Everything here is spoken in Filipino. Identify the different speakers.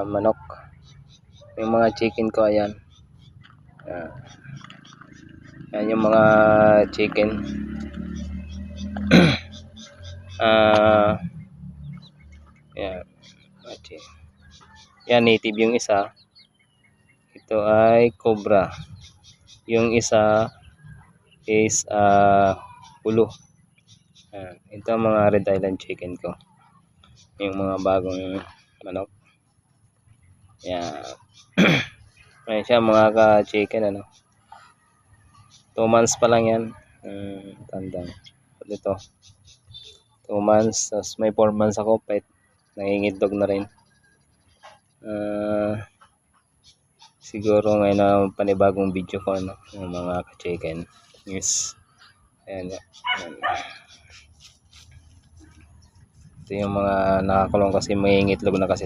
Speaker 1: manok. Yung mga chicken ko, ayan. Yan yung mga chicken. Yan. Yan, native yung isa. Ito ay cobra. Yung isa is ulo. Ito ang mga Red Island chicken ko. Yung mga bagong manok. Yan. Ayan siya mga ka-chicken, ano. 2 months pa lang yan. Tandang. Ito. 2 months. Tapos may 4 months ako. Nangingitlog na rin. Siguro ngayon na panibagong video ko, ano, yung mga ka-chicken. Yes. Ayan. Ito yung mga nakakulong kasi mangingitlog na kasi.